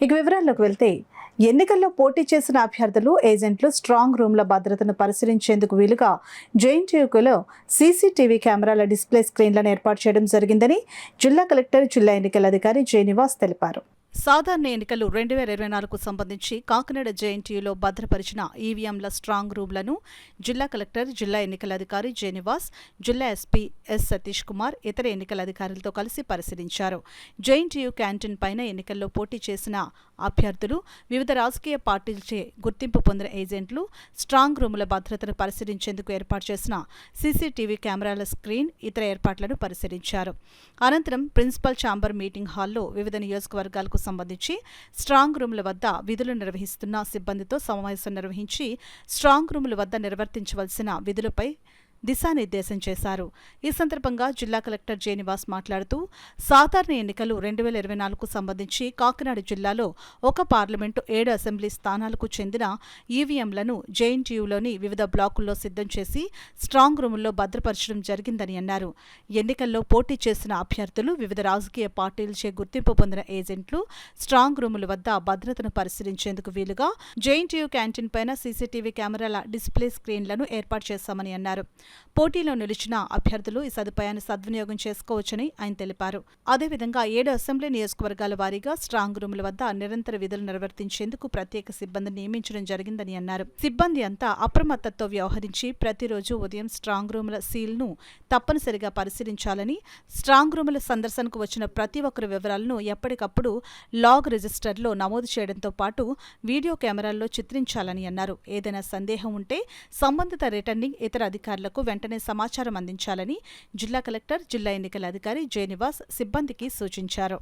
ఇక వివరాల్లోకి వెళ్తే ఎన్నికల్లో పోటీ చేసిన అభ్యర్థులు ఏజెంట్లు స్ట్రాంగ్ రూమ్ల భద్రతను పరిశీలించేందుకు వీలుగా జేఎన్టీయూలో సీసీటీవీ కెమెరాల డిస్ప్లే స్క్రీన్లను ఏర్పాటు చేయడం జరిగిందని జిల్లా కలెక్టర్, జిల్లా ఎన్నికల అధికారి జె నివాస్ తెలిపారు. సాధారణ ఎన్నికలు 2024కు సంబంధించి కాకినాడ జేఎన్టీయూలో భద్రపరిచిన ఈవీఎంల స్ట్రాంగ్ రూమ్లను జిల్లా కలెక్టర్, జిల్లా ఎన్నికల అధికారి జె నివాస్, జిల్లా ఎస్పీ ఎస్ సతీష్ కుమార్ ఇతర ఎన్నికల అధికారులతో కలిసి పరిశీలించారు. జేఎన్టీయూ క్యాంటీన్ పైన ఎన్నికల్లో పోటీ చేసిన అభ్యర్థులు, వివిధ రాజకీయ పార్టీలచే గుర్తింపు పొందిన ఏజెంట్లు స్ట్రాంగ్ రూముల భద్రతను పరిశీలించేందుకు ఏర్పాటు చేసిన సీసీటీవీ కెమెరాల స్క్రీన్, ఇతర ఏర్పాట్లను పరిశీలించారు. అనంతరం ప్రిన్సిపల్ ఛాంబర్ మీటింగ్ హాల్లో వివిధ నియోజకవర్గాలకు సంబంధించి స్ట్రాంగ్ రూముల వద్ద విధులు నిర్వహిస్తున్న సిబ్బందితో సమావేశం నిర్వహించి స్ట్రాంగ్ రూముల వద్ద నిర్వర్తించవలసిన విధులపై దిశానిర్దేశం చేశారు. ఈ సందర్భంగా జిల్లా కలెక్టర్ జె నివాస్ మాట్లాడుతూ, సాధారణ ఎన్నికలు 2024కు సంబంధించి కాకినాడ జిల్లాలో ఒక పార్లమెంటు, 7 అసెంబ్లీ స్థానాలకు చెందిన ఈవీఎంలను జేఎన్టీయూలోని వివిధ బ్లాకుల్లో సిద్ధం చేసి స్ట్రాంగ్ రూముల్లో భద్రపరచడం జరిగిందని అన్నారు. ఎన్నికల్లో పోటీ చేసిన అభ్యర్థులు, వివిధ రాజకీయ పార్టీలచే గుర్తింపు పొందిన ఏజెంట్లు స్ట్రాంగ్ రూముల వద్ద భద్రతను పరిశీలించేందుకు వీలుగా జేఎన్టీయూ క్యాంటీన్ పైన సీసీటీవీ కెమెరాల డిస్ప్లే స్క్రీన్లను ఏర్పాటు చేశామని అన్నారు. పోటీలో నిలిచిన అభ్యర్థులు ఈ సదుపాయాన్ని సద్వినియోగం చేసుకోవచ్చని ఆయన తెలిపారు. అదేవిధంగా 7 అసెంబ్లీ నియోజకవర్గాల వారీగా స్ట్రాంగ్ రూముల వద్ద నిరంతర విధులు నిర్వర్తించేందుకు ప్రత్యేక సిబ్బందిని నియమించడం జరిగిందని అన్నారు. సిబ్బంది అంతా అప్రమత్తతో వ్యవహరించి ప్రతిరోజు ఉదయం స్ట్రాంగ్ రూముల సీల్ను తప్పనిసరిగా పరిశీలించాలని, స్ట్రాంగ్ రూముల సందర్శనకు వచ్చిన ప్రతి ఒక్కరి వివరాలను ఎప్పటికప్పుడు లాగ్ రిజిస్టర్లో నమోదు చేయడంతో పాటు వీడియో కెమెరాల్లో చిత్రించాలని అన్నారు. ఏదైనా సందేహం ఉంటే సంబంధిత రిటర్నింగ్, ఇతర అధికారులకు వెంటనే సమాచారం అందించాలని జిల్లా కలెక్టర్, జిల్లా ఎన్నికల అధికారి జె నివాస్ సిబ్బందికి సూచించారు.